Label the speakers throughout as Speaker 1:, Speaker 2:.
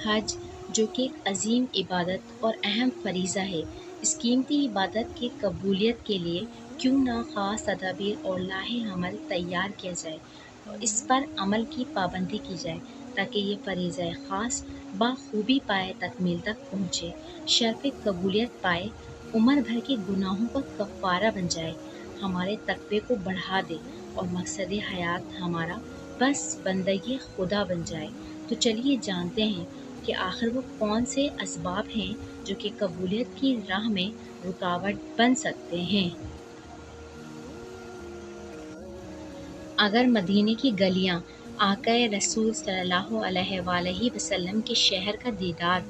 Speaker 1: حج، جو کہ ایک عظیم عبادت اور اہم فریضہ ہے، اس قیمتی عبادت کی قبولیت کے لیے کیوں نہ خاص تدابیر اور لاہ عمل تیار کیا جائے اور اس پر عمل کی پابندی کی جائے تاکہ یہ فریضہ خاص بخوبی پائے تکمیل تک پہنچے، شرف قبولیت پائے، عمر بھر کے گناہوں کا کفارہ بن جائے، ہمارے تقوی کو بڑھا دے اور مقصد حیات ہمارا بس بندگی خدا بن جائے۔ تو چلیے جانتے ہیں کہ آخر وہ کون سے اسباب ہیں جو کہ قبولیت کی راہ میں رکاوٹ بن سکتے ہیں۔ اگر مدینے کی گلیاں، آقا رسول صلی اللہ علیہ وآلہ وسلم کے شہر کا دیدار،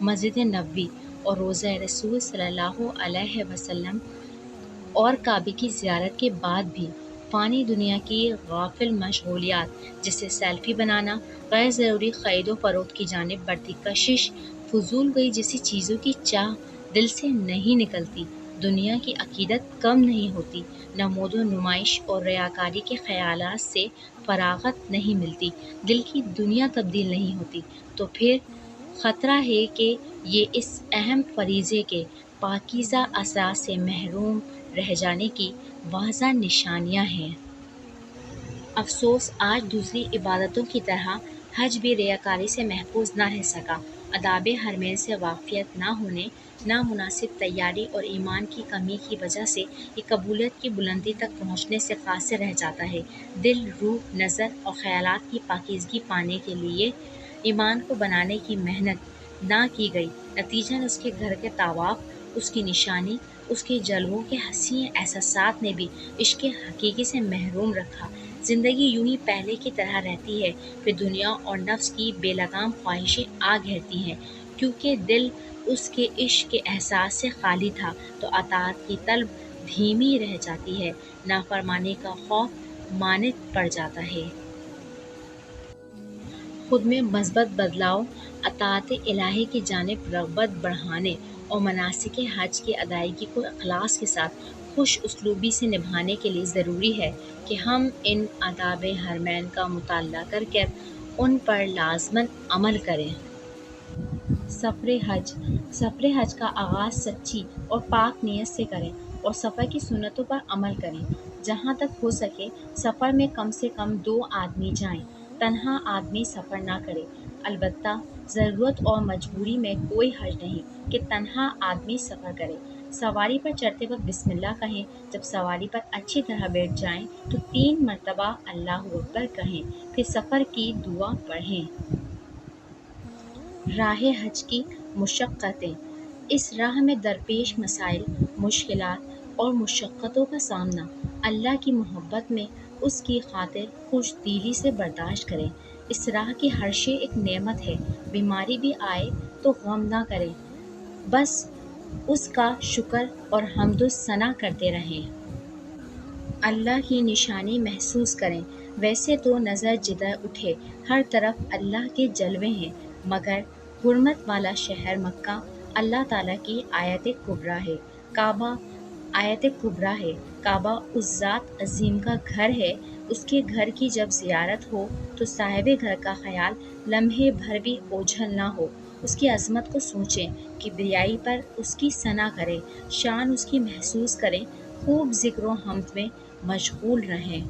Speaker 1: مسجد نبوی اور روضہ رسول صلی اللہ علیہ وسلم اور کعبے کی زیارت کے بعد بھی فانی دنیا کی غافل مشغولیات جیسے سیلفی بنانا، غیر ضروری خرید و فروخت کی جانب بڑھتی کشش، فضول گئی جیسی چیزوں کی چاہ دل سے نہیں نکلتی، دنیا کی عقیدت کم نہیں ہوتی، نمود و نمائش اور ریاکاری کے خیالات سے فراغت نہیں ملتی، دل کی دنیا تبدیل نہیں ہوتی، تو پھر خطرہ ہے کہ یہ اس اہم فریضے کے پاکیزہ اثرات سے محروم رہ جانے کی واضح نشانیاں ہیں۔ افسوس، آج دوسری عبادتوں کی طرح حج بھی ریاکاری سے محفوظ نہ رہ سکا، آداب حرمین سے واقفیت نہ ہونے، نامناسب تیاری اور ایمان کی کمی کی وجہ سے یہ قبولیت کی بلندی تک پہنچنے سے قاصر رہ جاتا ہے۔ دل، روح، نظر اور خیالات کی پاکیزگی پانے کے لیے ایمان کو بنانے کی محنت نہ کی گئی، نتیجتاً اس کے گھر کے طواف، اس کی نشانی، اس کے جلووں کے حسین احساسات نے بھی عشق حقیقی سے محروم رکھا۔ زندگی یوں ہی پہلے کی طرح رہتی ہے، پھر دنیا اور نفس کی بے لگام خواہشیں آ گھیرتی ہیں، کیونکہ دل اس کے عشق کے احساس سے خالی تھا تو اطاعت کی طلب دھیمی رہ جاتی ہے، نافرمانی کا خوف مانع پڑ جاتا ہے۔ خود میں مثبت بدلاؤ، اطاعت الہی کی جانب رغبت بڑھانے اور مناسک حج کی ادائیگی کو اخلاص کے ساتھ خوش اسلوبی سے نبھانے کے لیے ضروری ہے کہ ہم ان آداب حرمین کا مطالعہ کر کے ان پر لازماً عمل کریں۔ سفر حج کا آغاز سچی اور پاک نیت سے کریں اور سفر کی سنتوں پر عمل کریں۔ جہاں تک ہو سکے سفر میں کم سے کم 2 آدمی جائیں، تنہا آدمی سفر نہ کرے۔ البتہ ضرورت اور مجبوری میں کوئی حرج نہیں کہ تنہا آدمی سفر کرے۔ سواری پر چڑھتے وقت بسم اللہ کہیں، جب سواری پر اچھی طرح بیٹھ جائیں تو 3 مرتبہ اللہ اکبر کہیں، پھر سفر کی دعا پڑھیں۔ راہ حج کی مشقتیں۔ اس راہ میں درپیش مسائل، مشکلات اور مشقتوں کا سامنا اللہ کی محبت میں اس کی خاطر خوش دلی سے برداشت کریں۔ اس راہ کی ہر شے ایک نعمت ہے، بیماری بھی آئے تو غم نہ کریں، بس اس کا شکر اور حمد و ثنا کرتے رہیں۔ اللہ کی نشانی محسوس کریں۔ ویسے تو نظر جدھر اٹھے ہر طرف اللہ کے جلوے ہیں، مگر حرمت والا شہر مکہ اللہ تعالیٰ کی آیت کبریٰ ہے، کعبہ آیت کبریٰ ہے، کعبہ اس ذات عظیم کا گھر ہے۔ اس کے گھر کی جب زیارت ہو تو صاحب گھر کا خیال لمحے بھر بھی اوجھل نہ ہو، اس کی عظمت کو سوچیں، کبریائی پر اس کی ثنا کریں، شان اس کی محسوس کریں، خوب ذکر و حمد میں مشغول رہیں۔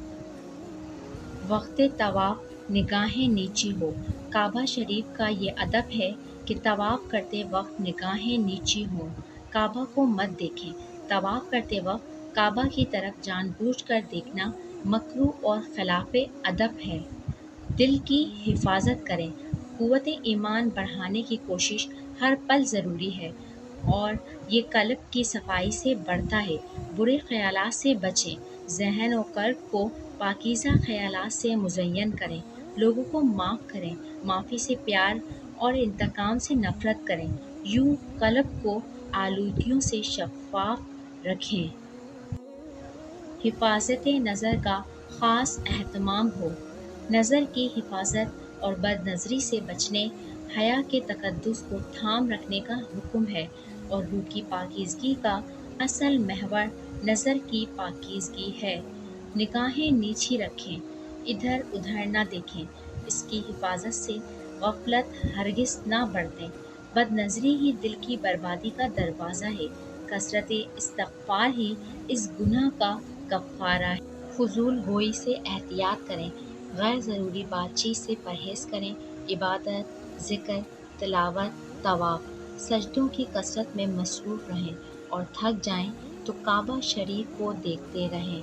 Speaker 1: وقت طواف نگاہیں نیچی ہو۔ کعبہ شریف کا یہ ادب ہے کہ طواف کرتے وقت نگاہیں نیچی ہوں، کعبہ کو مت دیکھیں۔ طواف کرتے وقت کعبہ کی طرف جان بوجھ کر دیکھنا مکروہ اور خلاف ادب ہے۔ دل کی حفاظت کریں۔ قوت ایمان بڑھانے کی کوشش ہر پل ضروری ہے اور یہ قلب کی صفائی سے بڑھتا ہے۔ برے خیالات سے بچیں، ذہن و قلب کو پاکیزہ خیالات سے مزین کریں، لوگوں کو معاف کریں، معافی سے پیار اور انتقام سے نفرت کریں، یوں قلب کو آلودگیوں سے شفاف رکھیں۔ حفاظت نظر کا خاص اہتمام ہو۔ نظر کی حفاظت اور بد نظری سے بچنے، حیا کے تقدس کو تھام رکھنے کا حکم ہے اور روح کی پاکیزگی کا اصل محور نظر کی پاکیزگی ہے۔ نگاہیں نیچی رکھیں، ادھر ادھر نہ دیکھیں، اس کی حفاظت سے غفلت ہرگز نہ برتیں، بد نظری ہی دل کی بربادی کا دروازہ ہے، کثرت استغفار ہی اس گناہ کا کفارہ ہے۔ فضول گوئی سے احتیاط کریں، غیر ضروری بات چیت سے پرہیز کریں، عبادت، ذکر، تلاوت، طواف، سجدوں کی کثرت میں مصروف رہیں، اور تھک جائیں تو کعبہ شریف کو دیکھتے رہیں،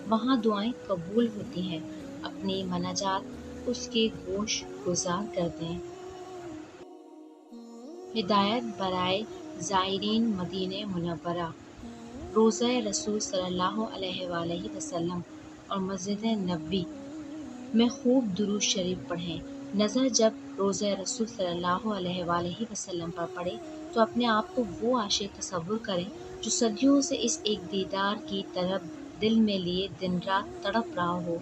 Speaker 1: وہاں دعائیں قبول ہوتی ہیں، اپنی مناجات اس کے گوش گزار کر دیں۔ ہدایت برائے زائرین مدینہ منورہ۔ روضہ رسول صلی اللہ علیہ وآلہ وسلم اور مسجد نبوی میں خوب درود شریف پڑھیں۔ نظر جب روضہ رسول صلی اللہ علیہ وآلہ وسلم پر پڑے تو اپنے آپ کو وہ عاشق تصور کریں جو صدیوں سے اس ایک دیدار کی طرف دل میں لیے دن رات تڑپ رہا ہو۔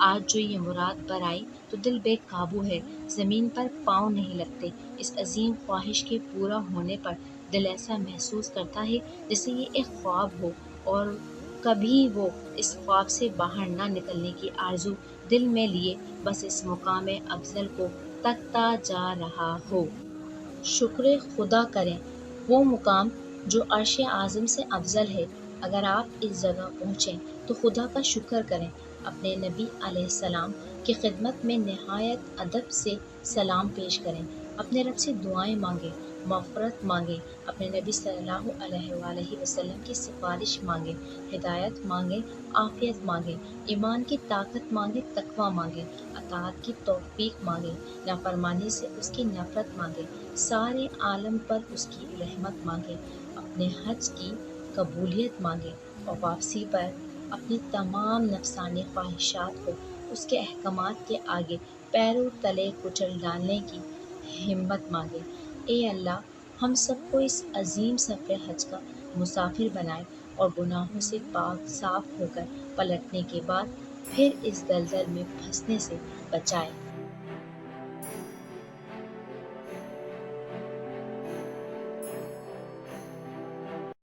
Speaker 1: آج جو یہ مراد برآئی تو دل بے قابو ہے، زمین پر پاؤں نہیں لگتے۔ اس عظیم خواہش کے پورا ہونے پر دل ایسا محسوس کرتا ہے جیسے یہ ایک خواب ہو، اور کبھی وہ اس خواب سے باہر نہ نکلنے کی آرزو دل میں لیے بس اس مقام افضل کو تکتا جا رہا ہو۔ شکر خدا کریں، وہ مقام جو عرش اعظم سے افضل ہے۔ اگر آپ اس جگہ پہنچیں تو خدا کا شکر کریں، اپنے نبی علیہ السلام کی خدمت میں نہایت ادب سے سلام پیش کریں، اپنے رب سے دعائیں مانگیں، مغفرت مانگیں، اپنے نبی صلی اللہ علیہ وآلہ وسلم کی سفارش مانگیں، ہدایت مانگیں، عافیت مانگیں، ایمان کی طاقت مانگیں، تقویٰ مانگیں، اطاعت کی توفیق مانگیں، نافرمانی سے اس کی نفرت مانگیں، سارے عالم پر اس کی رحمت مانگیں، اپنے حج کی قبولیت مانگیں، اور واپسی پر اپنی تمام نفسانی خواہشات کو اس کے احکامات کے آگے پیروں تلے کچل ڈالنے کی ہمت مانگیں۔ اے اللہ، ہم سب کو اس عظیم سفر حج کا مسافر بنائے، اور گناہوں سے پاک صاف ہو کر پلٹنے کے بعد پھر اس دلدل میں پھنسنے سے بچائے۔